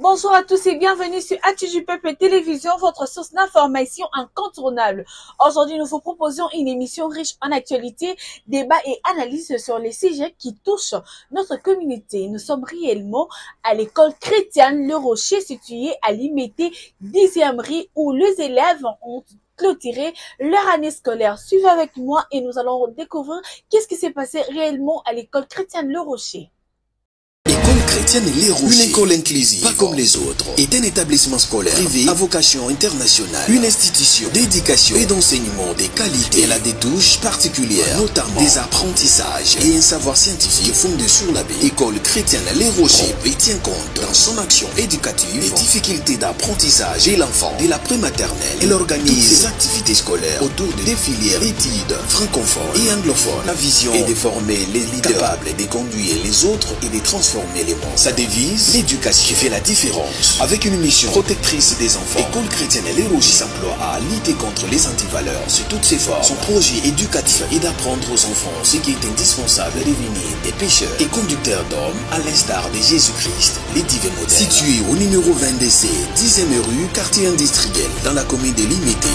Bonjour à tous et bienvenue sur Actu du Peuple Télévision, votre source d'information incontournable. Aujourd'hui, nous vous proposons une émission riche en actualités, débats et analyses sur les sujets qui touchent notre communauté. Nous sommes réellement à l'école chrétienne Le Rocher, située à l'IMT 10e rue, où les élèves ont clôturé leur année scolaire. Suivez avec moi et nous allons découvrir qu'est-ce qui s'est passé réellement à l'école chrétienne Le Rocher. École chrétienne Les Rochers, une école inclusive, pas comme les autres, est un établissement scolaire privé à vocation internationale, une institution d'éducation et d'enseignement de qualité. Elle a des touches particulières, notamment des apprentissages et un savoir scientifique fondé sur la baie. École chrétienne Les Rochers tient compte dans son action éducative des difficultés d'apprentissage et l'enfant dès la prématernelle. Elle organise ses activités scolaires autour des filières études francophones et anglophones. La vision est de former les leaders capables de conduire les autres et de transformer les mondes. Sa devise, l'éducation qui fait la différence. Avec une mission protectrice des enfants, École chrétienne Les Rochers s'emploie à lutter contre les antivaleurs sous toutes ses formes. Son projet éducatif est d'apprendre aux enfants ce qui est indispensable à devenir des pécheurs et conducteurs d'hommes, à l'instar de Jésus-Christ, les divins modèles. Situé au numéro 20DC, 10e rue, quartier industriel, dans la commune de l'IMT.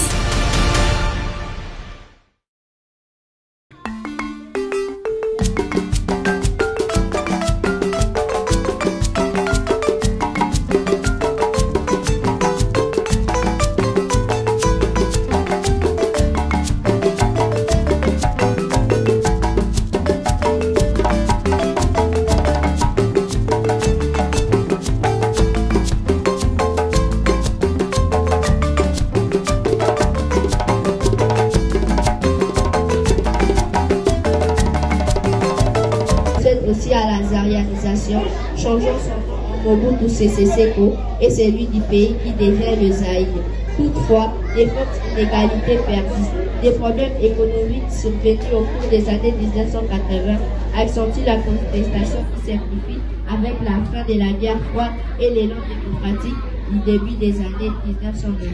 Aussi à la zarianisation, changeant son nom Mobutu Sese Seko et celui du pays qui devient le Zaïre. Toutefois, les fortes inégalités persistent. Des problèmes économiques survenus au cours des années 1980 accentuent la contestation qui s'amplifie avec la fin de la guerre froide et l'élan démocratique du début des années 1990.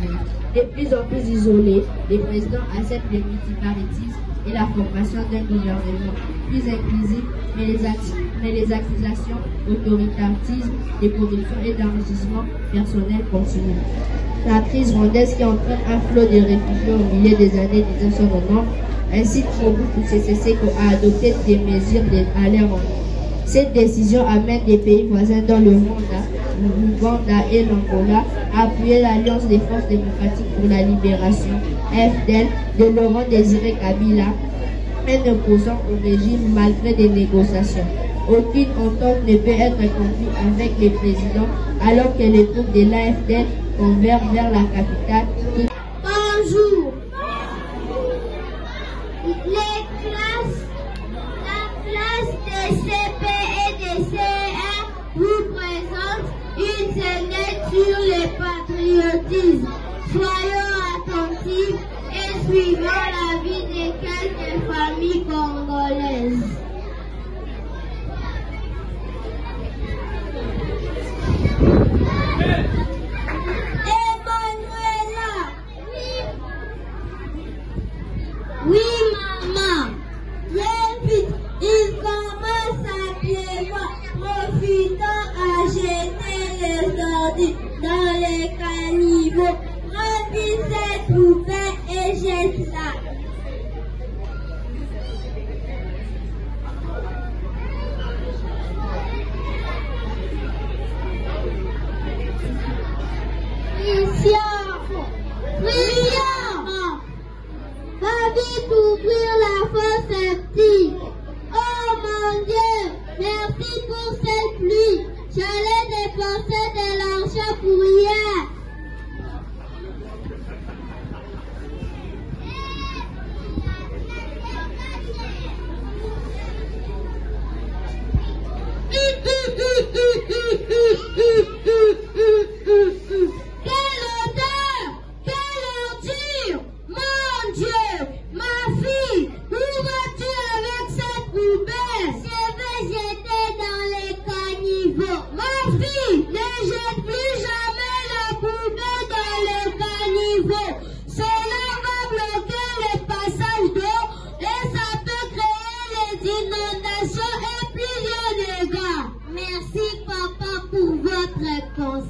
De plus en plus isolés, les présidents acceptent le multipartisme et la formation d'un gouvernement plus inclusif, mais les accusations d'autoritarisme, de corruption et d'enrichissement personnel continuent. La crise rwandaise qui entraîne un flot de réfugiés au milieu des années 1990 incite Mobutu Sese Seko à adopter des mesures d'alerte en ligne. Cette décision amène des pays voisins dont le Rwanda et l'Angola à appuyer l'Alliance des forces démocratiques pour la libération, FDL, de Laurent Désiré Kabila, un opposant au régime malgré des négociations. Aucune entente ne peut être conclue avec les présidents alors que les troupes de l'AFDL convergent vers la capitale. Bonjour. La classe des CP et des CR vous présente une scénette sur le patriotisme. Soyons attentifs et suivons la vie de quelques familles congolaises. Emmanuela. Oui, maman. Très vite, il commence à pleuvoir. Profitons à jeter les ordures dans les caniveaux. Remplis cette poubelle et jette-la.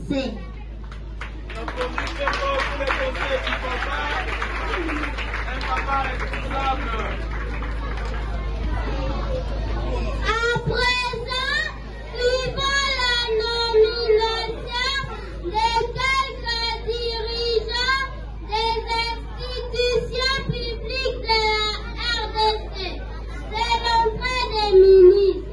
RDC. À présent, suivant la nomination des quelques dirigeants des institutions publiques de la RDC, c'est l'entrée des ministres.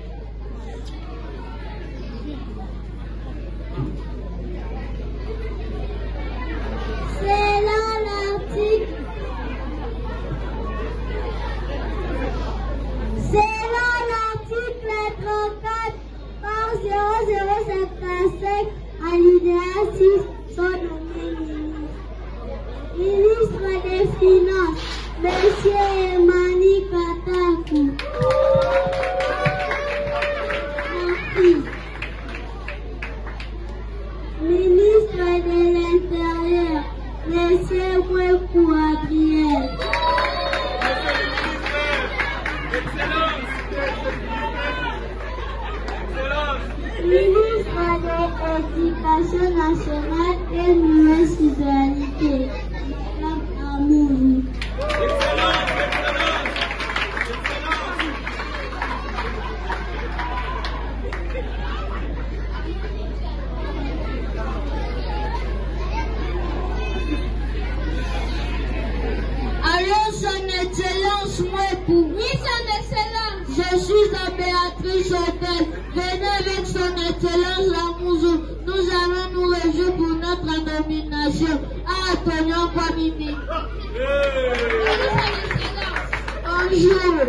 Selon l'article 34 par 0055 alinéa 6 sont nommés ministres. Ministre des Finances, M. Emani Katakou. Ministre de l'Intérieur, M. Mwekou Adrien. Ministre de l'Éducation nationale et l'université, Mme Amouri. Alors, son Excellence Mwekou. Oui, son Excellence. Je suis à Béatrice Hôtel. Venez avec son Excellence Lamouzou. Nous allons nous réjouir pour notre nomination à Antonio Kwamimi. Bonjour.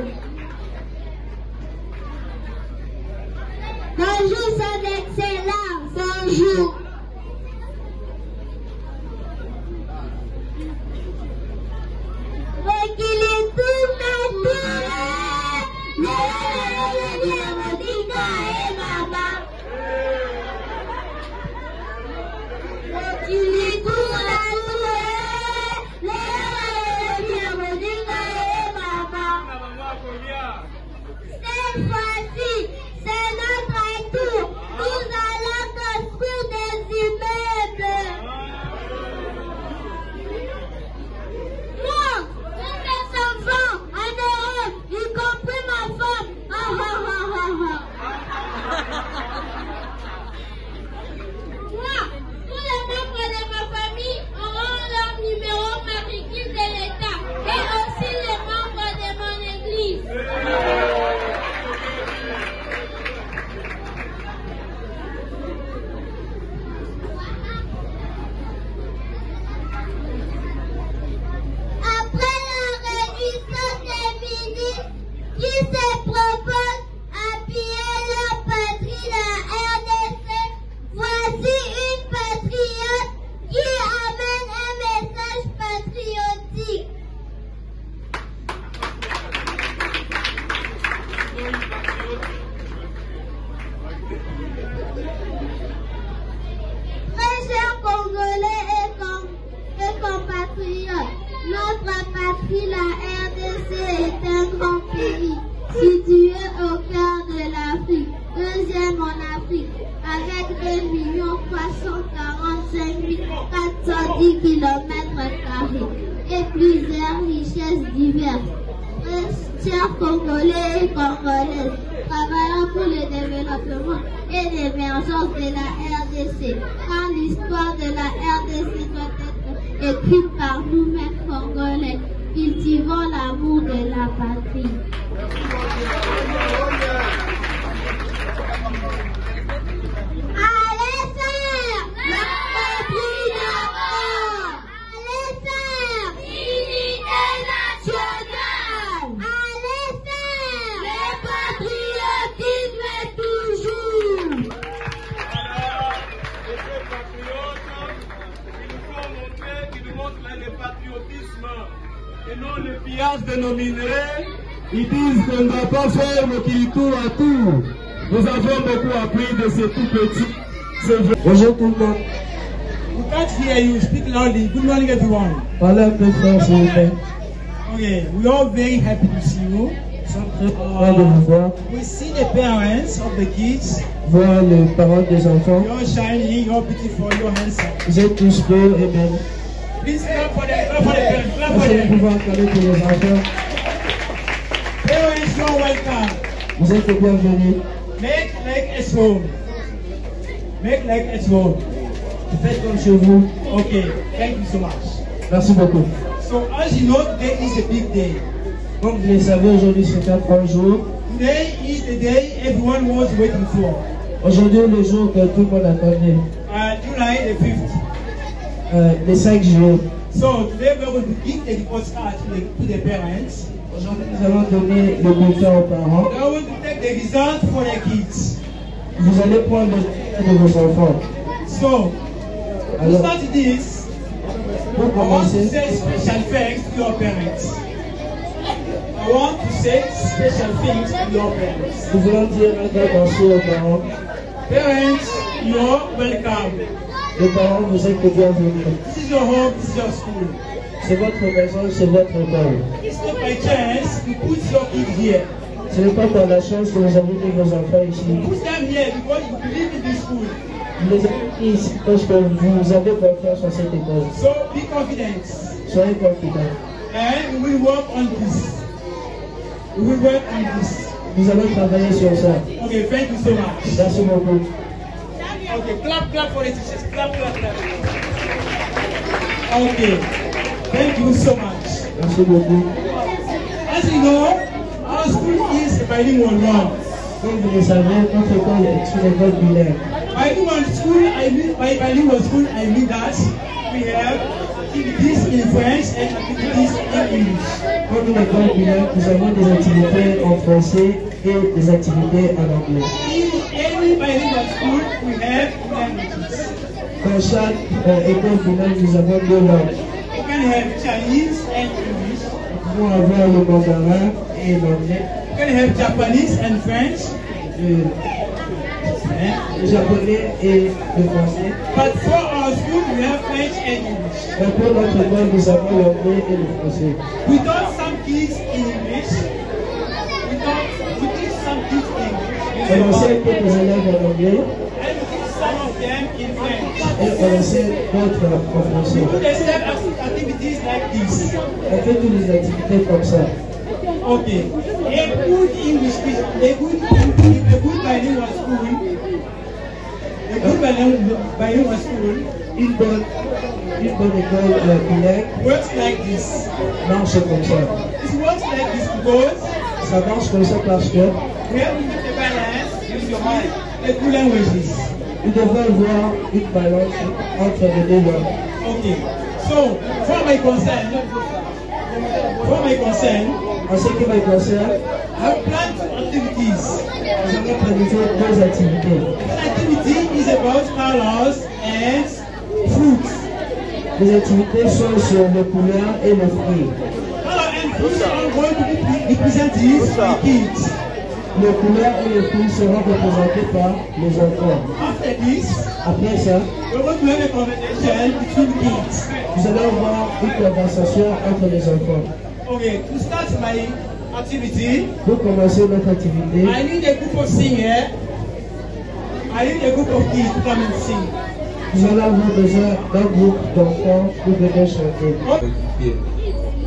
Bonjour, son Excellence. Bonjour. Cette fois-ci, c'est notre tour. Nous allons construire des immeubles. Moi, tous mes enfants en Europe, y compris ma femme. Moi, tous les membres de ma famille auront leur numéro matricule de l'État et aussi les membres de mon église. Après la réduction des ministres qui se proposent à piller leur patrie, la RDC, voici une patriote qui amène un message patriotique. Très chers Congolais et compatriotes, notre patrie, la RDC, est un grand pays situé au cœur de l'Afrique, deuxième en Afrique, avec 2 345 410 km² et plusieurs richesses diverses. Très chers Congolais et Congolaises, travaillons pour le développement et l'émergence de la RDC, car l'histoire de la RDC doit être écrite par nous-mêmes Congolais, cultivons l'amour de la patrie. Allez faire la patrie d'abord. Allez faire l'unité nationale. Allez faire le patriotisme toujours. Les patriotes, il faut montrer qu'ils montrent le patriotisme et non le pillage de nos minerais. Ils disent qu'on ne doit pas faire le qui tour à tour. Nous avons beaucoup appris de ces tout petits. Bonjour tout le monde. We can't hear you. Speak loudly. Good morning, everyone. Parlez un peu fort, s'il vous plaît. Okay, we're all very happy to see you. sommes très contents de vous voir. We see the parents of the kids. Voir les parents des enfants. You're shining, you're beautiful, you're handsome. Vous êtes tous beaux et belles. Please clap for them, clap for the parents, clap for Est-ce que them. vous pouvez acclamer pour les enfants? Parents, you're welcome. Vous êtes les bienvenus. Make like at home. Make like at home. Faites comme chez vous. Okay, thank you so much. Merci beaucoup. So as you know, today is a big day. Comme vous le savez, aujourd'hui c'est un grand jour. Today is the day everyone was waiting for. Aujourd'hui est le jour que tout le monde attendait. July the 5th. Le 5 juillet. So today we are going to give the postcard to the parents. Aujourd'hui nous allons donner le bulletin aux parents. We are going to take the results for the kids. Vous allez prendre le bulletin de vos enfants. So, to Alors, start this, pour I want to commencer, say special thanks to your parents. I want to say special things to your parents. nous voulons dire un grand merci aux parents. Parents, you're welcome. Les parents, vous êtes les bienvenus. This is your home, this is your school. C'est votre maison, c'est votre école. It's not by chance you put your kids here. Ce n'est pas par la chance que vous avez mis vos enfants ici. You put them here because you believe in this school. Vous les avez mis ici parce que vous avez confiance en cette école. So be confident. Soyez confidents. And we will work on this. We will work on this. Nous allons travailler sur ça. Okay, thank you so much. Merci beaucoup. Okay, clap, clap for the teachers. Clap, clap, clap. Okay, thank you so much. Merci beaucoup. As you know, our school is a bilingual one. Comme vous le savez, notre école est une école bilingue. Bilingual school, by bilingual school, I mean that we have activities in French and activities in English. Comme une école bilingue, nous avons des activités en français et des activités en anglais. In any bilingual school, we have languages. Dans chaque école bilingue, nous avons deux langues. We can have Chinese and English. Nous pouvons avoir le mandarin et l'anglais, We can have Japanese and French. le japonais et le français. But for our school, we have French and English. Mais pour notre école, nous avons l'anglais et le français. We taught some kids English. We teach some kids English. On enseigne quelques élèves en anglais And we teach some of them in French. et on enseigne d'autres en français. We do the same activities like this. On fait toutes les activités comme ça. Okay. A good English teacher, a good bilingual school, Une bonne école bilingue works like this. marche comme ça. It works like this because Ça marche comme ça parce que we have to get the balance between the two languages. nous devons avoir une balance entre les deux langues. Okay. So, for my concern, En ce qui me concerne, I plan two activities. nous avons planifié deux activités. One activity is about colors and fruits. Les activités sont sur les couleurs et les fruits. Color and fruits are going to be presented by kids. Les couleurs et les fruits seront représentés par les enfants. After this, Après ça, we're going to have a conversation between kids. nous allons avoir une conversation entre les enfants. Okay, to start my activity, Pour commencer notre activité, I need a group of singers. I need a group of kids to come and sing. nous allons avoir besoin d'un groupe d'enfants pour venir chanter.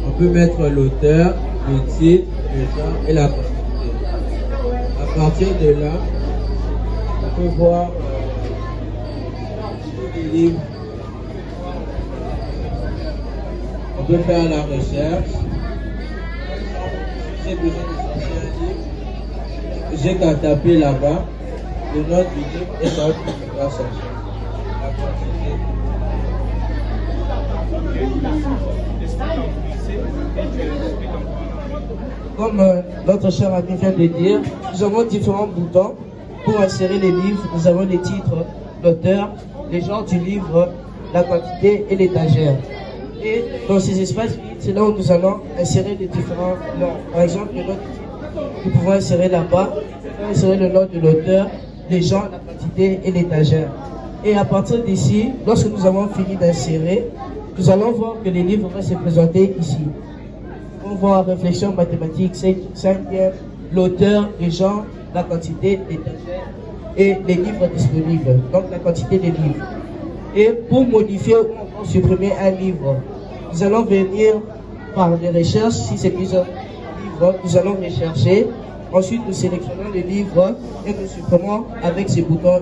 On peut mettre l'auteur, le titre, le genre et la quantité. À partir de là, on peut voir les livres. On peut faire la recherche. Si j'ai besoin de chercher un livre, j'ai qu'à taper là-bas le nom du livre et ça va chercher. La quantité. Comme notre cher ami vient de dire, nous avons différents boutons pour insérer les livres. Nous avons les titres, l'auteur, les genres du livre, la quantité et l'étagère. Et dans ces espaces vides, c'est là où nous allons insérer les différents noms. Par exemple, nous pouvons insérer là-bas, insérer le nom de l'auteur, les genres, la quantité et l'étagère. Et à partir d'ici, lorsque nous avons fini d'insérer, nous allons voir que les livres vont se présenter ici. On nous voir réflexion mathématique, 5e, l'auteur, les genres, la quantité, l'étagère et les livres disponibles, donc la quantité des livres. Et pour modifier ou encore supprimer un livre, nous allons venir par des recherches. Si c'est plusieurs livres, nous allons rechercher. Ensuite, nous sélectionnons les livres et nous supprimons avec ces boutons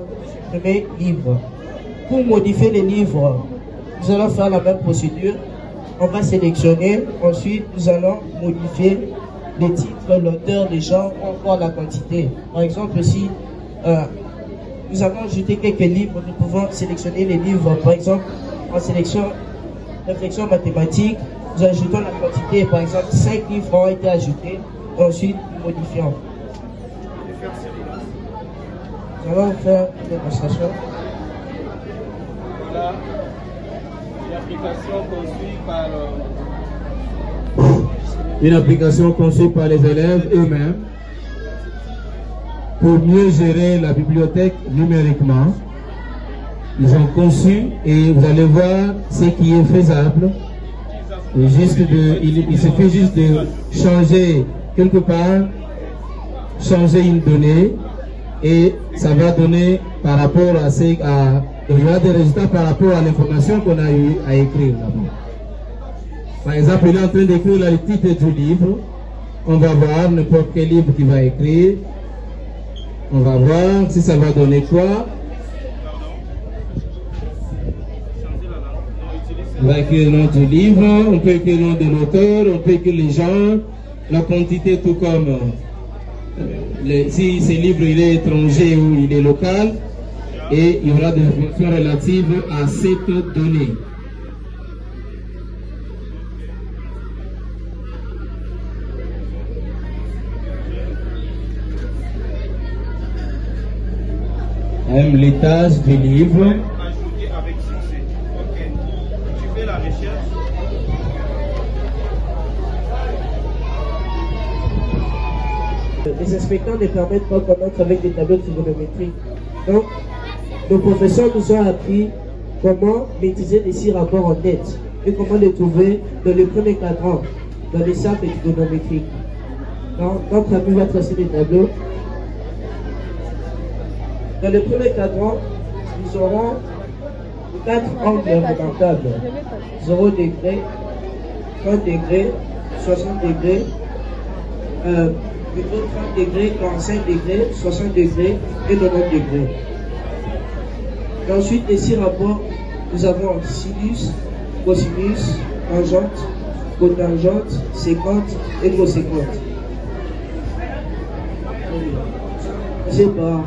supprimer livre. Pour modifier les livres, nous allons faire la même procédure. On va sélectionner. Ensuite, nous allons modifier les titres, l'auteur, les genres ou encore la quantité. Par exemple, si nous avons ajouté quelques livres, nous pouvons sélectionner les livres. Par exemple, en sélection réflexion mathématique, nous ajoutons la quantité. Par exemple, 5 livres ont été ajoutés. Ensuite, nous modifions. Nous allons faire une démonstration. Voilà une application conçue par les élèves eux-mêmes pour mieux gérer la bibliothèque numériquement. Ils ont conçu et vous allez voir ce qui est faisable. Il suffit juste de changer quelque part, changer une donnée et ça va donner par rapport à il y aura des résultats par rapport à l'information qu'on a eu à écrire là-bas. Par exemple, il est en train d'écrire le titre du livre. On va voir n'importe quel livre qu'il va écrire. On va voir si ça va donner quoi. On va écrire le nom du livre, on peut écrire le nom de l'auteur, on peut écrire les genres, la quantité tout comme si ce livre il est étranger ou il est local, et il y aura des informations relatives à cette donnée. Les tâches du livre. Ajouter avec succès. Ok. Tu fais la recherche. Les inspecteurs ne permettent pas de connaître avec des tableaux trigonométriques. Donc, nos professeurs nous ont appris comment maîtriser les 6 rapports en tête et comment les trouver dans les premiers cadrans, dans les cercles trigonométriques. Donc, notre ami va tracer les tableaux. Dans le premier cadran, nous aurons 4 angles remarquables. 0 degré, 30 degrés, 60 degrés, plutôt 30 degrés, 45 degrés, 60 degrés et 90 degrés. Et ensuite, les 6 rapports, nous avons sinus, cosinus, tangente, cotangente, séquente et coséquente. C'est par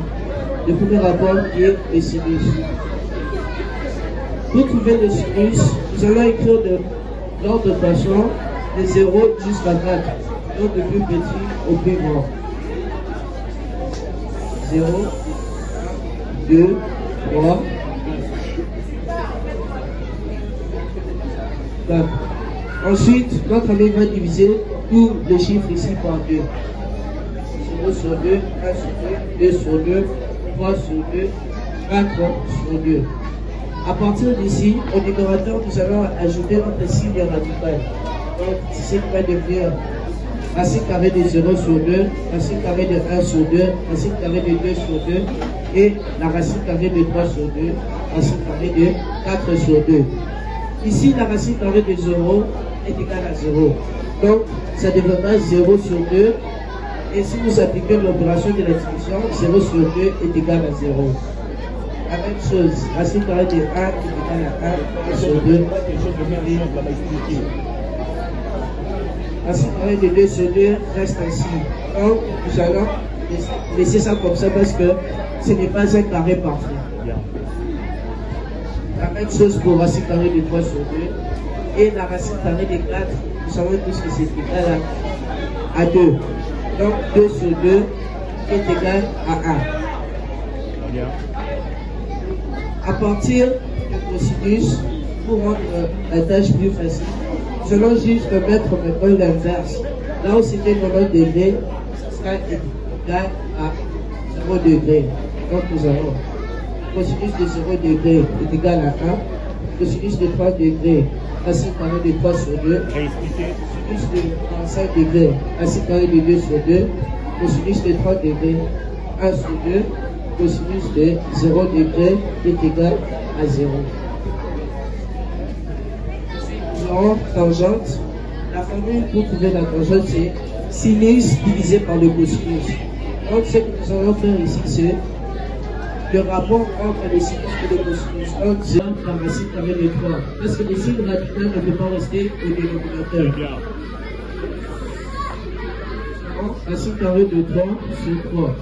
le premier rapport qui est le sinus. Pour trouver le sinus, nous allons écrire de l'ordre de façon de 0 jusqu'à 4, donc du plus petit au plus grand. 0, 2, 3, 4. Ensuite, notre ami va diviser tous les chiffres ici par 2. 0 sur 2, 1 sur 2, 2 sur 2, 3 sur 2, 4 sur 2. À partir d'ici, au numérateur, nous allons ajouter notre signe radical. Donc, ce qui va devenir racine carrée de 0 sur 2, racine carrée de 1 sur 2, racine carrée de 2 sur 2, et la racine carrée de 3 sur 2, racine carrée de 4 sur 2. Ici, la racine carrée de 0 est égale à 0. Donc, ça deviendra 0 sur 2. Et si vous appliquez l'opération de la division, 0 sur 2 est égal à 0. La même chose, racine carrée de 1 est égale à 1 sur 2. Racine carrée de 2 sur 2 reste ainsi. Donc, nous allons laisser ça comme ça parce que ce n'est pas un carré parfait. La même chose pour racine carrée de 3 sur 2. Et la racine carrée de 4, nous savons tous que c'est égal à 2. Donc 2 sur 2 est égal à 1. À partir du cosinus, pour rendre la tâche plus facile, nous allons juste mettre maintenant l'inverse. Là où c'était 90 degrés, ça est égal à 0 degré. Donc nous avons cosinus de 0 degré est égal à 1, cosinus de 3 degrés racine carrée de 3 sur 2, cosinus de 45 degrés, racine carrée de 2 sur 2, cosinus de 30 degrés, 1 sur 2, cosinus de 0 degré est égal à 0. Nous aurons tangente. La formule pour trouver la tangente, c'est sinus divisé par le cosinus. Donc ce que nous allons faire ici, c'est le rapport entre le sinus et le cosinus. Donc c'est par racine carrée de 3. Parce que le signe radical ne peut pas rester au dénominateur. Donc racine carrée de 3 sur 3.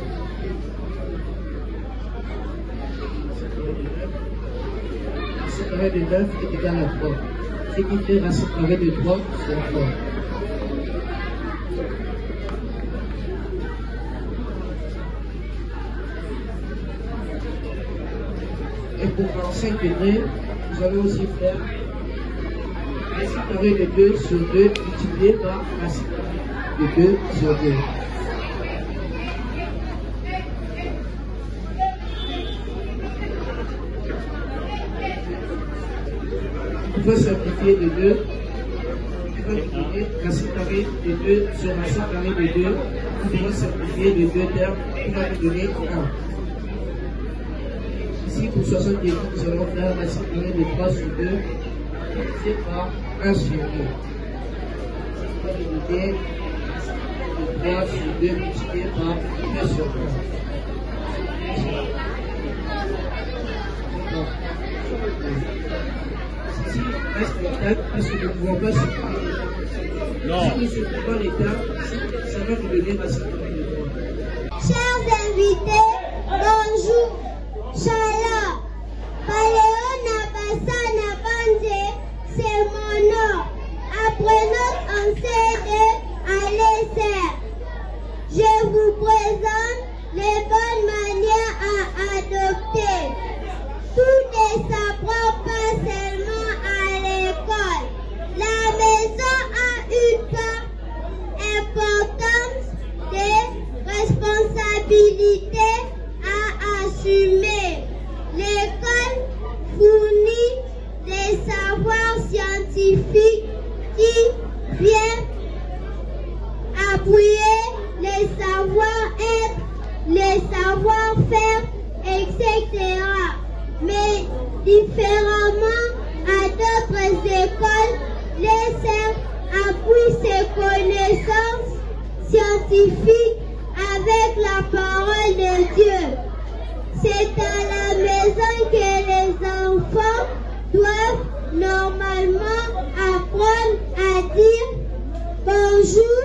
Racine carrée de 9 est égal à 3. Ce qui fait racine carrée de 3 sur 3. Et pour 45 degrés, nous allons aussi faire racine carrée de 2 sur 2 multiplié par racine carrée de 2 sur 2. On va simplifier de 2. On va multiplier racine carrée de 2 sur racine carrée de 2. On va simplifier de 2 termes. On va nous donner 1. Ici, pour 60 degrés, nous allons faire racine carrée de 3 sur 2 divisé par 1 sur 2. On va diviser de 3 sur 2 multiplié par 2 sur 2. Ici, reste l'étape parce que nous ne pouvons pas supprimer. Si nous supprimons l'étape, ça va nous donner racine carrée de 3. Chers invités, bonjour. Shalom, Paléo Nabasa Nabanje, c'est mon nom. Apprenons enseigner à l'essai. Je vous présente les bonnes manières à adopter. Tout ne s'apprend pas seulement à l'école. La maison a une part importante de responsabilité à assumer. L'école fournit des savoirs scientifiques qui viennent appuyer les savoir-être, les savoir-faire, etc. Mais différemment à d'autres écoles, les cerfs appuient ces connaissances scientifiques avec la parole de Dieu. C'est à la maison que les enfants doivent normalement apprendre à dire bonjour,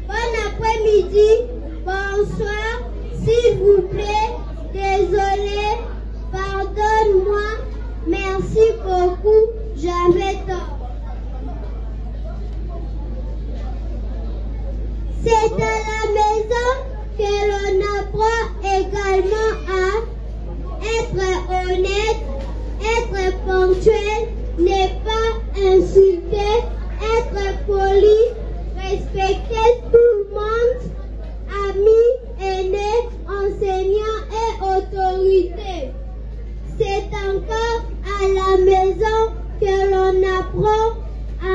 bon après-midi, bonsoir, s'il vous plaît, désolé, pardonne-moi, merci beaucoup, j'avais tort. C'est à la maison que l'on apprend également à être honnête, être ponctuel, ne pas insulter, être poli, respecter tout le monde, amis, aînés, enseignants et autorités. C'est encore à la maison que l'on apprend à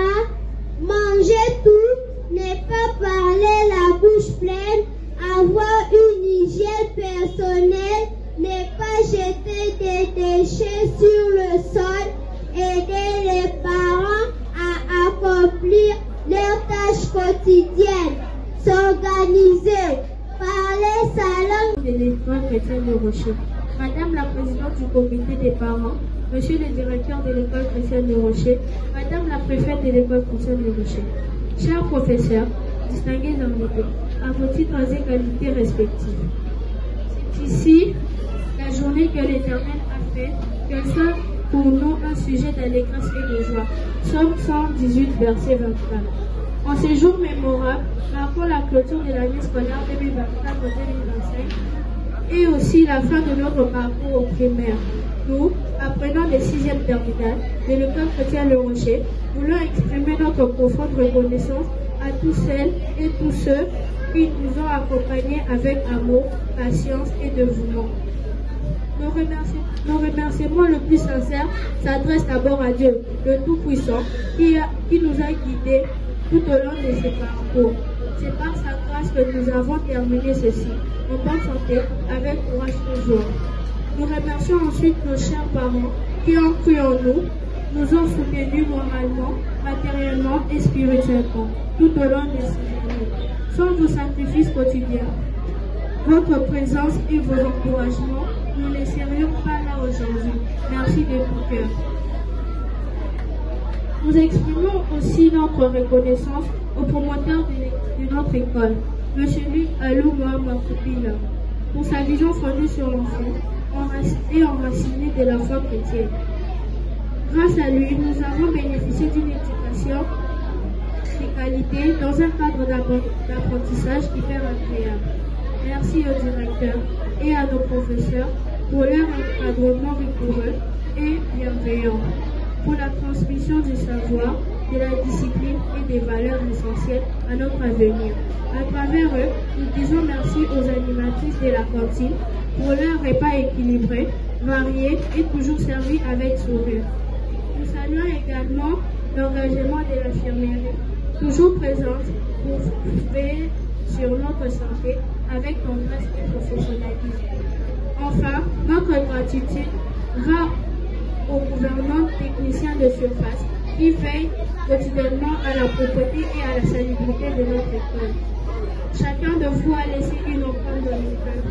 manger tout, ne pas parler la bouche pleine, avoir une hygiène personnelle, ne pas jeter des déchets sur le sol, aider les parents à accomplir leurs tâches quotidiennes, s'organiser, parler sa langue. De l'école chrétienne de Rocher. Madame la présidente du comité des parents, monsieur le directeur de l'école chrétienne de Rocher, madame la préfète de l'école chrétienne de Rocher, chers professeurs, distingués invités, à vos titres et qualités respectives. C'est ici la journée que l'Éternel a faite, qu'elle soit pour nous un sujet d'allégresse et de joie. Psaume 118, verset 24. En ces jours mémorables, marquant la clôture de l'année scolaire 2024-2025 et aussi la fin de notre parcours au primaire, nous, apprenants des 6e terminales de l'école chrétienne Le Rocher, voulons exprimer notre profonde reconnaissance à tous celles et tous ceux qui nous ont accompagnés avec amour, patience et dévouement. Nos remerciements le plus sincère s'adressent d'abord à Dieu, le Tout-Puissant, qui nous a guidés tout au long de ce parcours. C'est par sa grâce que nous avons terminé ceci, en bonne santé, avec courage toujours. Nous remercions ensuite nos chers parents qui ont cru en nous ont soutenus moralement, matériellement et spirituellement tout au long de ces journées. Sans vos sacrifices quotidiens, votre présence et vos encouragements, nous ne serions pas là aujourd'hui. Merci de tout cœur. Nous exprimons aussi notre reconnaissance aux promoteurs de notre école, M. Luc Alou Mohamed Koubila, pour sa vision fondée sur l'enfant et enracinée de la foi chrétienne. Grâce à lui, nous avons bénéficié d'une éducation de qualité dans un cadre d'apprentissage hyper agréable. Merci au directeur et à nos professeurs pour leur encadrement rigoureux et bienveillant, pour la transmission du savoir, de la discipline et des valeurs essentielles à notre avenir. À travers eux, nous disons merci aux animatrices de la cantine pour leur repas équilibré, varié et toujours servi avec sourire. Nous saluons également l'engagement de l'infirmerie, toujours présente pour veiller sur notre santé avec tendresse et professionnalisme. Enfin, notre gratitude va au gouvernement technicien de surface qui veille quotidiennement à la propreté et à la salubrité de notre école. Chacun de vous a laissé une empreinte dans nos cœurs.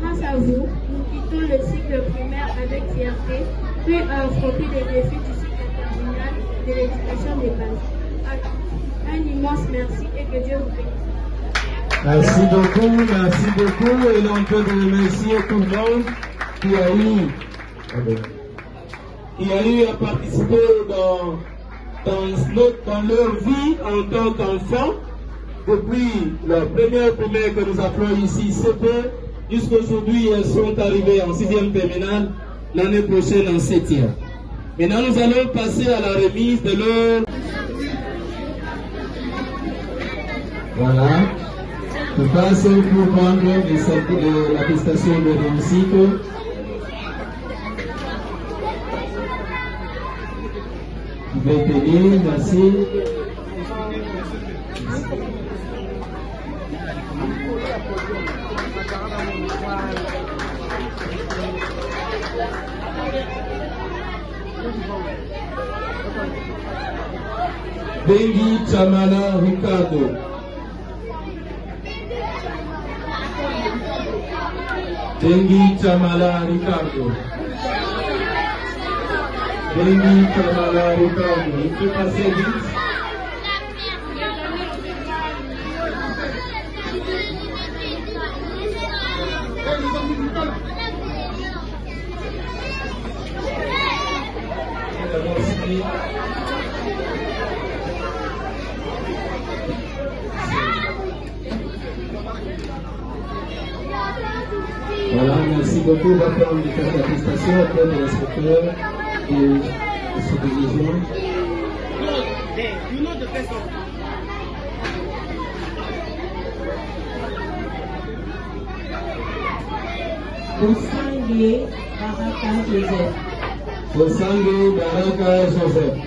Grâce à vous, nous quittons le cycle primaire avec fierté, prêts à affronter les défis du cycle terminal de l'éducation des bases. Un immense merci et que Dieu vous bénisse. Merci beaucoup. Et là, on peut remercier tout le monde qui a eu à participer dans leur vie en tant qu'enfant, depuis la première primaire que nous appelons ici CP, jusqu'à aujourd'hui, elles sont arrivées en 6e terminale, l'année prochaine en 7e. Maintenant, nous allons passer à la remise de leur... Voilà. Je passe pour prendre l'attestation de réussite. Je vais tenir, merci. Bengi Chamala Ricardo. Bengi Chamala Ricardo. Bengi Chamala Ricardo. Il peut passer vite. Voilà, merci beaucoup. On va faire une carte d'attestation auprès de l'inspecteur de supervision. Bosangue Baraka Joseph. Bosangue Baraka Joseph.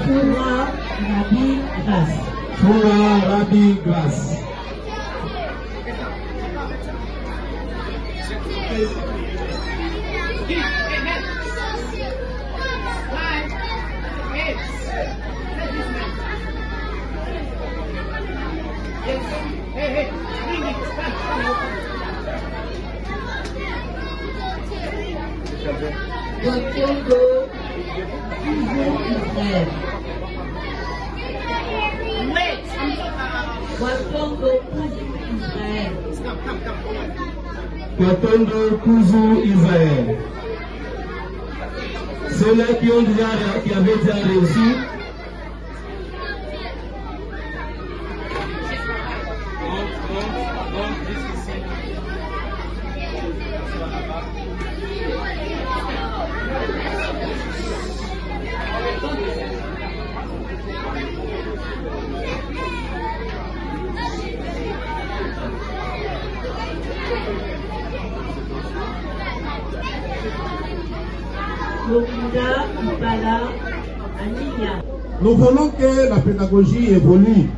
Foura Rabi Grace. Foura Rabi Grace. Wakongo Israël. Wakongo Israël. Kotondo Kuzu Israël. Ceux-là qui avaient déjà réussi. Nous voulons que la pédagogie évolue.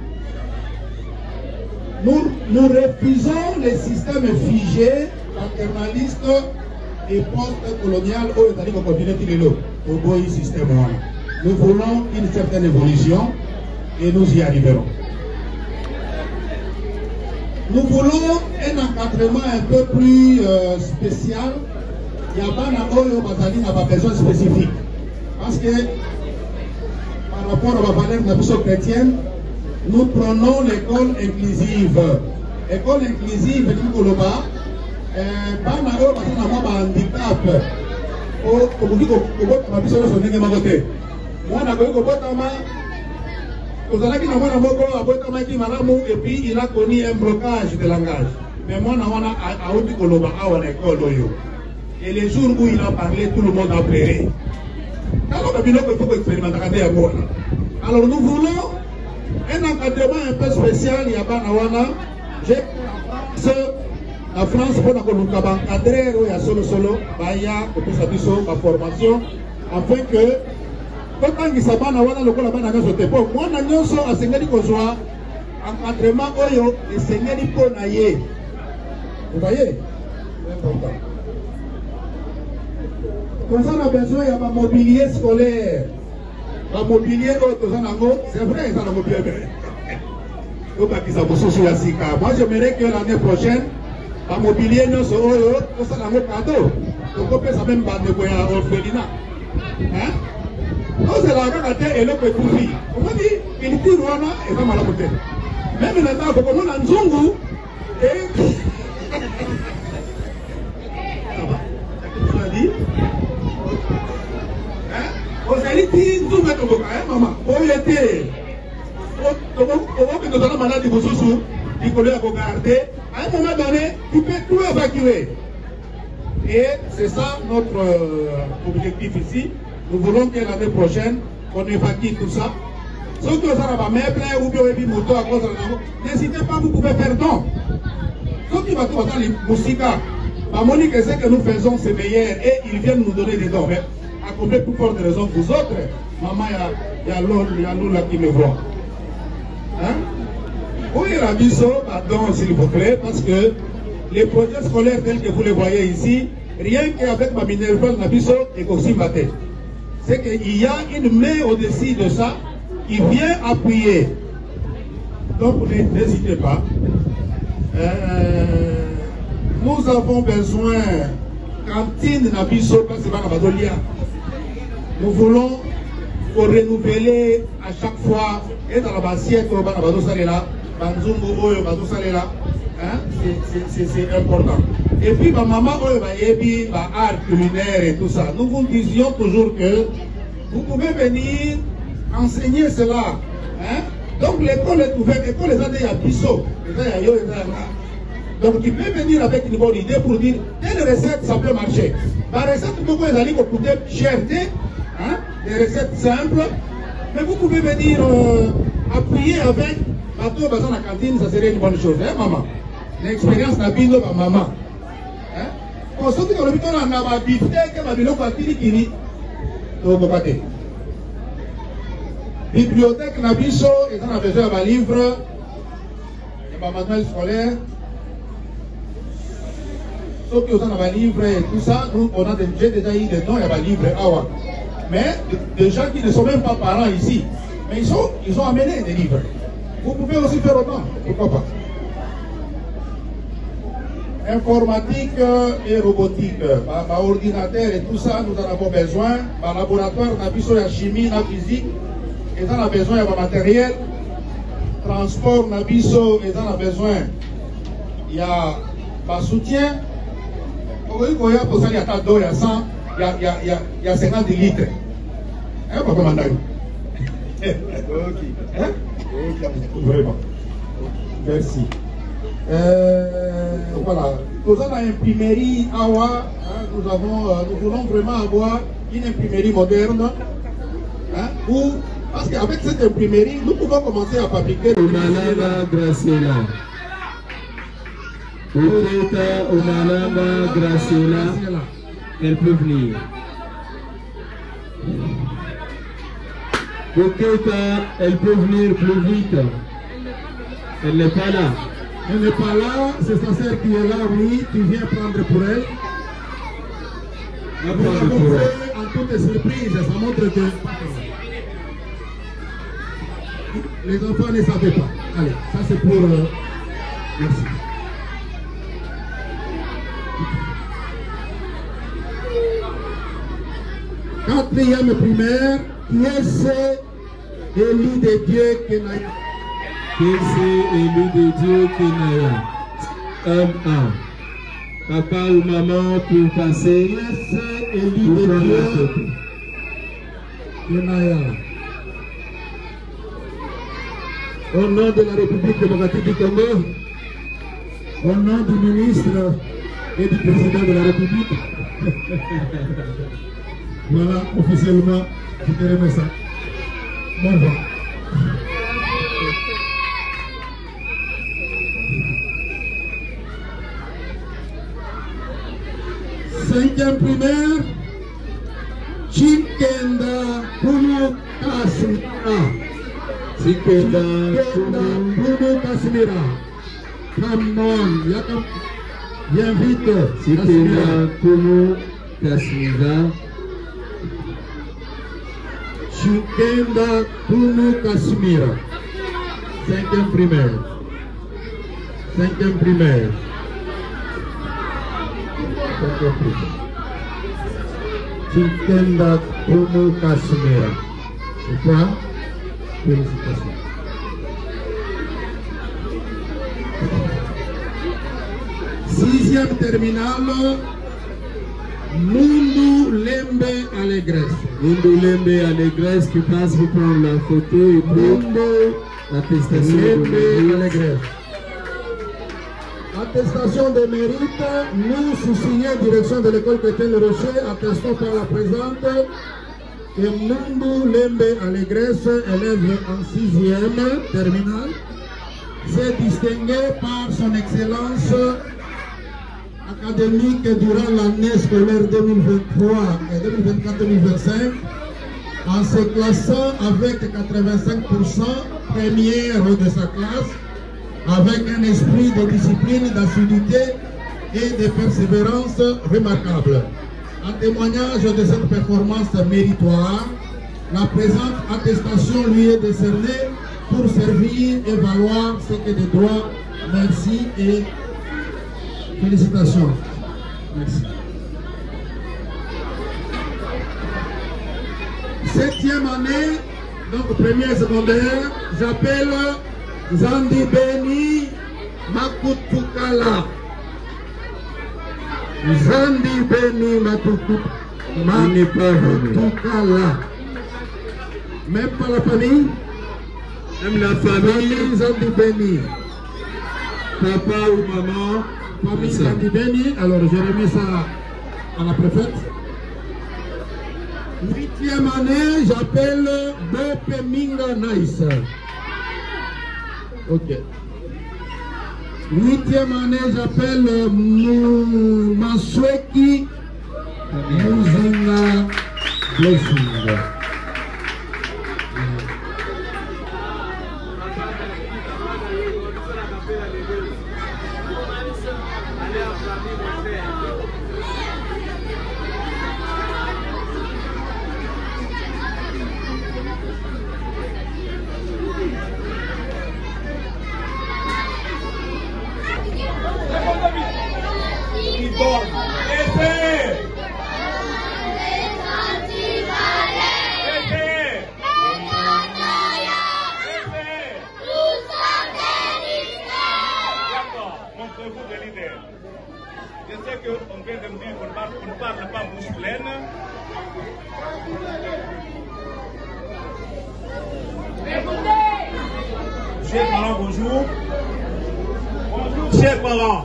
Nous refusons les systèmes figés, paternalistes et post-colonial au système. Nous voulons une certaine évolution et nous y arriverons. Nous voulons un encadrement un peu plus spécial. Il n'y a pas besoin spécifique. Parce que par rapport à la valeur de la mission chrétienne, nous prenons l'école inclusive. L'école inclusive, c'est un handicap. Et puis il a connu un blocage de langage. Mais moi, à l'école. Et les jours où il a parlé, tout le monde a pleuré. Alors nous voulons un encadrement un peu spécial. La France pour encadrer la solo la formation afin que quand il s'abonne encadrement vous voyez, comme ça, on a besoin d'un mobilier scolaire. Un mobilier, c'est vrai, ça a mobilier. Moi, j'aimerais que l'année prochaine, un mobilier, nous sommes un cadeau. Donc, on peut ça même pas de orphelinat. Nous, c'est la regarder et le peu courir. On dit, il tire Rwanda et ça m'a la beauté. Même maintenant, pour qu'on a un zungu, et. Ça va? Tu l'as dit? Aujourd'hui, tout le monde est maman. Au été, on a malade de Boussoussou, il faut le regarder. À un moment donné, tu peux tout évacuer. Et c'est ça notre objectif ici. Nous voulons que l'année prochaine, on évacue tout ça. Sauf que ça va meuble ou bien un moto à cause de la n'hésitez pas, vous pouvez faire don. Sauf qu'il va tout attendre les moussika. La Monique sait que nous faisons, c'est meilleur et ils viennent nous donner des dons. À combien plus forte raison que vous autres, maman, il y a l'eau là qui me voit. Hein? Oui, la mission, pardon, s'il vous plaît, parce que les projets scolaires tels que vous les voyez ici, rien qu'avec ma minervale, la mission est aussi matin. C'est qu'il y a une main au-dessus de ça qui vient appuyer. Donc, n'hésitez pas. Nous avons besoin cantine na biso parce que nous voulons renouveler à chaque fois et dans la bassiette c'est important. Et puis ma maman art culinaire et tout ça. Nous vous disions toujours que vous pouvez venir enseigner cela. Hein? Donc l'école est ouverte, l'école est allée à Bisso. Donc tu peux venir avec une bonne idée pour dire telle recette ça peut marcher. La recette beaucoup est allée coûter cher, hein? Des recettes simples, mais vous pouvez venir appuyer avec bateau dans la cantine, ça serait une bonne chose, hein maman? L'expérience n'a pas de maman. Hein? Quand on dit que le biton a un bibliothèque, ma bibliothèque qui bibliothèque n'a biso et on a besoin d'un livre, d'un manuel scolaire. Sauf que vous avez un livre et tout ça, nous on a déjà eu des noms, il y a un livre awa. Mais des gens qui ne sont même pas parents ici, mais ils ont amené des livres. Vous pouvez aussi faire autant, pourquoi pas. Informatique et robotique, ordinateur et tout ça, nous en avons besoin. Laboratoire, la chimie, la physique, et on a besoin de matériel. Transport, et on a besoin. Il y a soutien. il y a pour ça, il y a d'eau, il y a 100, il y a 50 litres. Hein, papa Mandari? Hein? Vraiment. Merci. Voilà. Nous avons une imprimerie Awa. Nous voulons vraiment avoir une imprimerie moderne. Hein, parce qu'avec cette imprimerie, nous pouvons commencer à fabriquer. Omalanga Graciela. Oketa Omalanga Graciela. Elle peut venir. Oketa, elle peut venir plus vite. Elle n'est pas là. Elle n'est pas là, c'est sa sœur qui est là, oui, tu viens prendre pour elle. Nous l'avons fait en toute surprise, ça montre que les enfants ne savaient pas. Allez, ça c'est pour... merci. Quatrième primaire, qui est ce élu de Dieu Kenaya? Qui c'est élu de Dieu Kenaya? M1. Papa ou maman pour passer. Qui est ce élu de Dieu Kenaya? Au nom de la République démocratique du Congo, au nom du ministre et du président de la République, voilà, officiellement, je te remets ça. Bonjour. Cinquième primaire, Chikenda Punu Kasmira. Chikenda Punu Kasmira. Come on, viens vite. Chikenda Punu Kasmira. Chikenda Punu Kasmira. Cinquième primaire. Cinquième primaire. Chikenda Punu Kasmira. C'est quoi? Félicitations. Sixième terminale, Mundu Lembe Allégresse. Mundu Lembe Allégresse qui passe pour prendre la photo et pour l'attestation de mérite. Attestation de mérite, nous, sous-signés, direction de l'école chrétienne Le Rocher, attestons par la présente que Mundu Lembe Allégresse, élève en 6e terminale, s'est distingué par son excellence académique durant l'année scolaire 2023 et 2024-2025 en se classant avec 85% première de sa classe, avec un esprit de discipline, d'assiduité et de persévérance remarquable. En témoignage de cette performance méritoire, la présente attestation lui est décernée pour servir et valoir ce que de droit. Merci et félicitations. Merci. Septième année, donc première secondaire, j'appelle Zandi Beni Makutukala. Zandi Beni Makutukala. Même pas la famille? Même la famille. Zandi Beni. Papa ou maman? Famille Zandi Beni. Alors je remets ça à la préfète. 8e année, j'appelle Bope Minga Nice. Ok. 8e année, j'appelle Masweki Muzinga Blessing. montrez-vous des leaders. Je sais qu'on vient de me dire qu'on ne parle pas bouche pleine. Chers parents, bonjour. Bonjour, chers parents.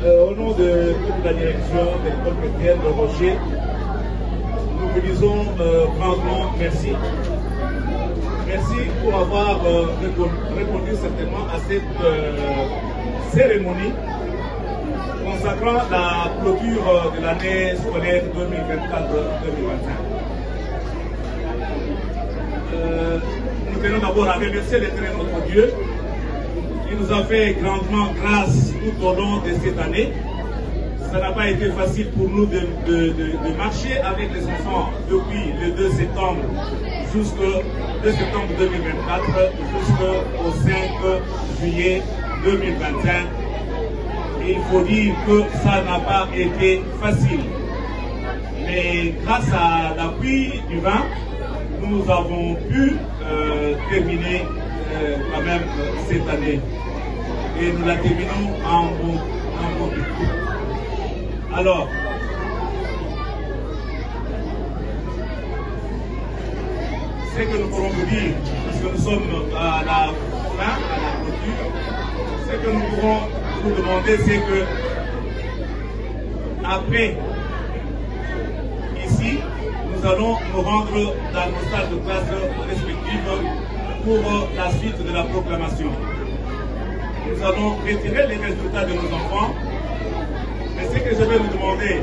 Au nom de toute la direction de l'école chrétienne de Rocher, nous vous disons grandement merci. Merci pour avoir répondu certainement à cette cérémonie consacrant la clôture de l'année scolaire 2024-2025. Nous tenons d'abord à remercier l'éternel notre Dieu qui nous a fait grandement grâce tout au long de cette année. Ça n'a pas été facile pour nous de marcher avec les enfants depuis le 2 septembre jusqu'au 2 septembre 2024 jusqu'au 5 juillet 2025. Et il faut dire que ça n'a pas été facile. Mais grâce à l'appui du vin, nous avons pu terminer quand même cette année. Et nous la terminons en bon but. Alors, ce que nous pourrons vous dire, parce que nous sommes à la fin, à la clôture, ce que nous pourrons vous demander, c'est que après, ici, nous allons nous rendre dans nos salles de classe respectives pour la suite de la proclamation. Nous allons retirer les résultats de nos enfants. Mais ce que je vais vous demander,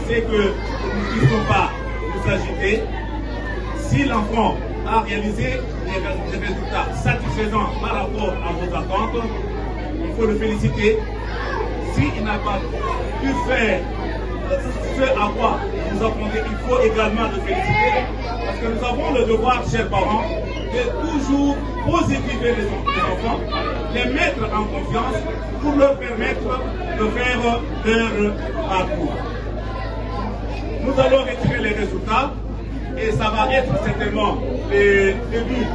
c'est que nous ne puissions pas nous agiter. Si l'enfant a réalisé des résultats satisfaisants par rapport à vos attentes, il faut le féliciter. S'il n'a pas pu faire ce à quoi vous attendez, il faut également le féliciter. Parce que nous avons le devoir, chers parents, de toujours positiver les enfants, les mettre en confiance pour leur permettre de faire leur parcours. Nous allons retirer les résultats et ça va être certainement le début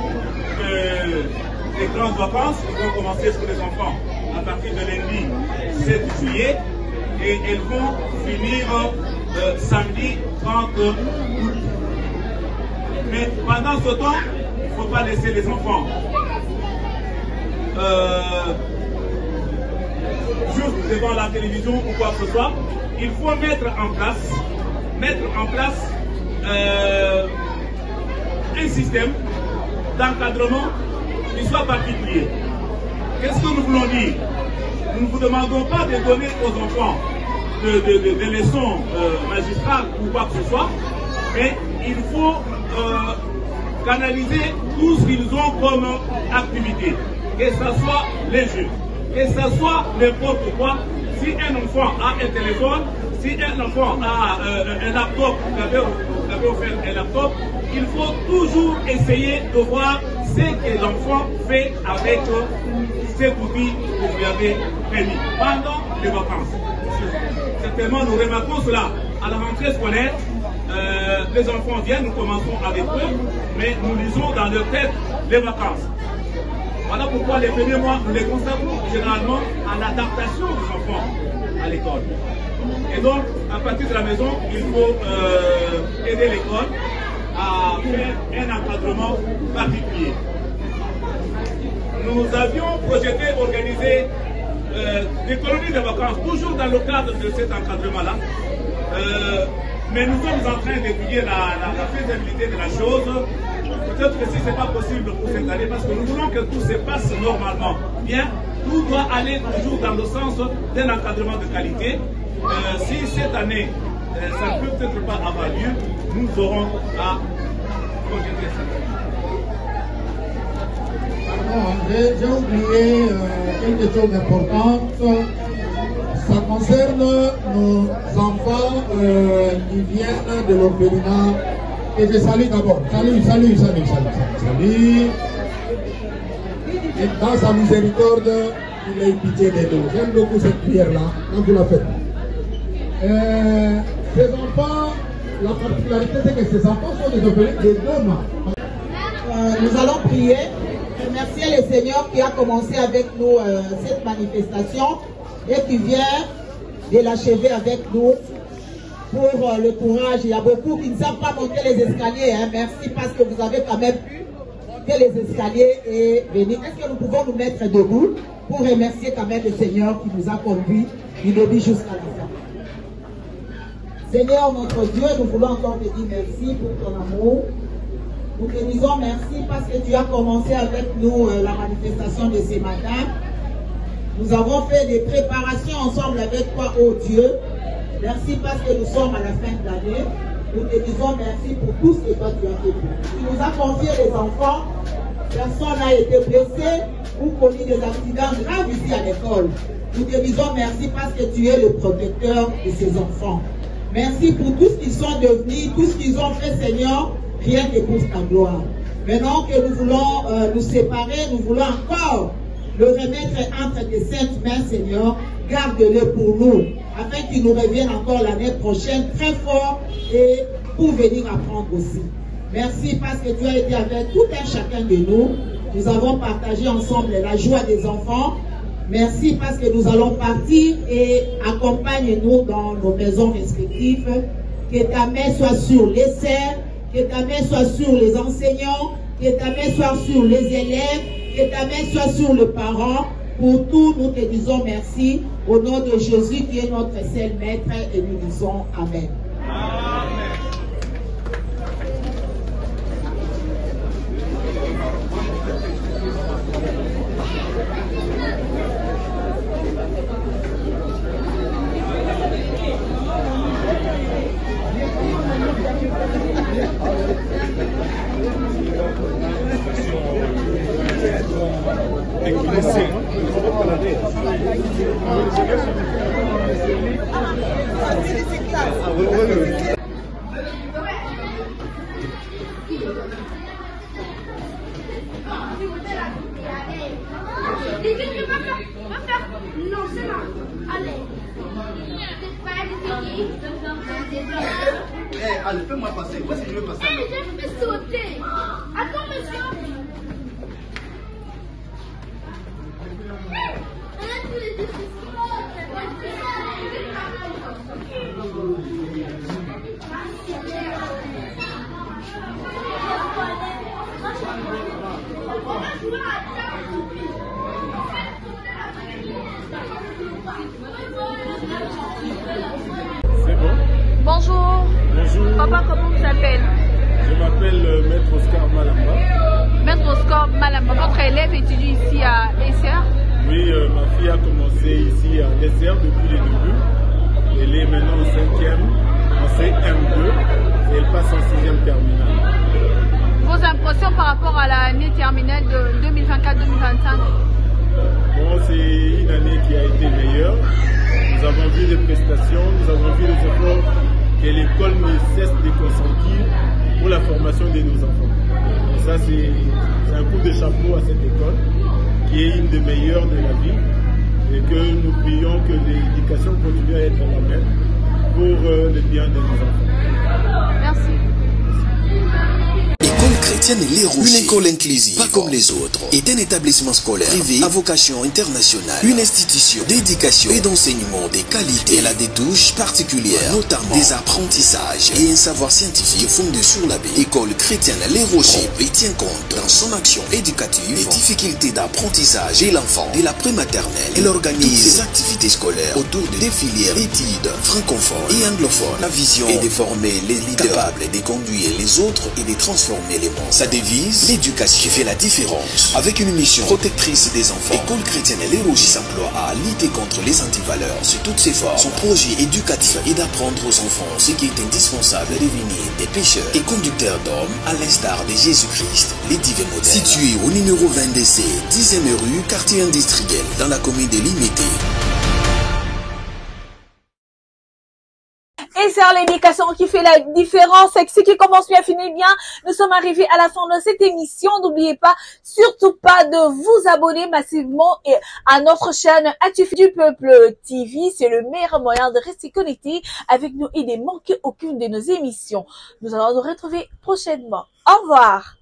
des grandes vacances qui vont commencer pour les enfants à partir de lundi 7 juillet et elles vont finir samedi 30 août. Mais pendant ce temps, il ne faut pas laisser les enfants juste devant la télévision ou quoi que ce soit. Il faut mettre en place un système d'encadrement qui soit particulier. Qu'est-ce que nous voulons dire? Nous ne vous demandons pas de donner aux enfants des leçons magistrales ou quoi que ce soit, mais il faut canaliser tout ce qu'ils ont comme activité, que ce soit les jeux, que ce soit n'importe quoi. Si un enfant a un téléphone, si un enfant a un laptop, vous avez offert un laptop, il faut toujours essayer de voir ce que l'enfant fait avec cet outil que vous lui avez permis pendant les vacances. Certainement, nous remarquons cela à la rentrée scolaire. Les enfants viennent, nous commençons avec eux, mais nous lisons dans leur tête les vacances. Voilà pourquoi les premiers mois, nous les consacrons généralement à l'adaptation des enfants à l'école. Et donc, à partir de la maison, il faut aider l'école à faire un encadrement particulier. Nous avions projeté organiser des colonies de vacances, toujours dans le cadre de cet encadrement-là. Mais nous sommes en train d'étudier la faisabilité de la chose. Peut-être que si ce n'est pas possible pour cette année, parce que nous voulons que tout se passe normalement bien, tout doit aller toujours dans le sens d'un encadrement de qualité. Si cette année, ça ne peut peut-être pas avoir lieu, nous aurons à projeter ça. J'ai oublié quelque chose d'important. Ça concerne nos enfants qui viennent de l'orphelinat. Et je salue d'abord. Salut. Et dans sa miséricorde, il a eu pitié des deux. J'aime beaucoup cette prière-là, quand vous la faites. Ces enfants, la particularité, c'est que ces enfants sont des orphelins de 2 mois. nous allons prier, remercier le Seigneur qui a commencé avec nous cette manifestation et qui vient de l'achever avec nous pour le courage. Il y a beaucoup qui ne savent pas monter les escaliers. Hein. Merci parce que vous avez quand même pu monter les escaliers et venir. Est-ce que nous pouvons nous mettre debout pour remercier quand même le Seigneur qui nous a conduits immobile jusqu'à la fin. Seigneur notre Dieu, nous voulons encore te dire merci pour ton amour. Nous te disons merci parce que tu as commencé avec nous la manifestation de ce matin. Nous avons fait des préparations ensemble avec toi, oh Dieu. Merci parce que nous sommes à la fin de l'année. Nous te disons merci pour tout ce que toi tu as fait. Tu nous as confié les enfants. Personne n'a été blessé ou connu des accidents graves ici à l'école. Nous te disons merci parce que tu es le protecteur de ces enfants. Merci pour tout ce qu'ils sont devenus, tout ce qu'ils ont fait, Seigneur, rien que pour ta gloire. Maintenant que nous voulons nous séparer, nous voulons encore le remettre entre tes saintes mains, Seigneur. Garde-le pour nous, afin qu'il nous revienne encore l'année prochaine très fort et pour venir apprendre aussi. Merci parce que tu as été avec tout un chacun de nous. Nous avons partagé ensemble la joie des enfants. Merci parce que nous allons partir et accompagne-nous dans nos maisons respectives. Que ta main soit sur les sœurs, que ta main soit sur les enseignants, que ta main soit sur les élèves, que ta main soit sur le parent. Pour tout, nous te disons merci au nom de Jésus qui est notre seul maître et nous disons Amen. Amen. Allez, fais-moi passer. Moi, si je veux passer. Je vais sauter. Attends, monsieur. C'est bon? Bonjour. Bonjour. Papa, comment vous s'appelle? Je m'appelle Maître Oscar Malamba. Maître Oscar Malamba, votre élève étudie ici à ESR? Oui, ma fille a commencé ici à ESR depuis le début. Elle est maintenant en 5e, en CM2 et elle passe en 6e terminale. Vos impressions par rapport à l'année terminale de 2024-2025? Bon, c'est une année qui a été meilleure. Nous avons vu les prestations, nous avons vu les efforts que l'école ne cesse de consentir pour la formation de nos enfants. Et ça, c'est un coup de chapeau à cette école qui est une des meilleures de la ville et que nous prions que l'éducation continue à être la même pour le bien de nos enfants. Merci. École chrétienne Les Rochers, une école inclusive, pas comme les autres, est un établissement scolaire privé à vocation internationale, une institution d'éducation et d'enseignement de qualité. Elle a des touches particulières, notamment des apprentissages et un savoir scientifique fondé sur la Bible. École chrétienne Les Rochers tient compte dans son action éducative des difficultés d'apprentissage et l'enfant dès la prématernelle. Elle organise ses activités scolaires autour des filières études francophones et anglophones. La vision est de former les leaders capables de conduire les autres et de transformer les mondes. Sa devise, l'éducation fait la différence. Avec une mission protectrice des enfants, École chrétienne Les Rochers s'emploie à lutter contre les antivaleurs sous toutes ses formes. Son projet éducatif est d'apprendre aux enfants ce qui est indispensable de devenir des pécheurs et conducteurs d'hommes à l'instar de Jésus-Christ, les divins modèles. Situé au numéro 22C, 10e rue, quartier industriel, dans la commune de Limité. Et c'est l'éducation qui fait la différence. Et ce qui commence bien finit bien. Nous sommes arrivés à la fin de cette émission. N'oubliez pas, surtout pas de vous abonner massivement à notre chaîne Atuf du Peuple TV. C'est le meilleur moyen de rester connecté avec nous et de manquer aucune de nos émissions. Nous allons nous retrouver prochainement. Au revoir.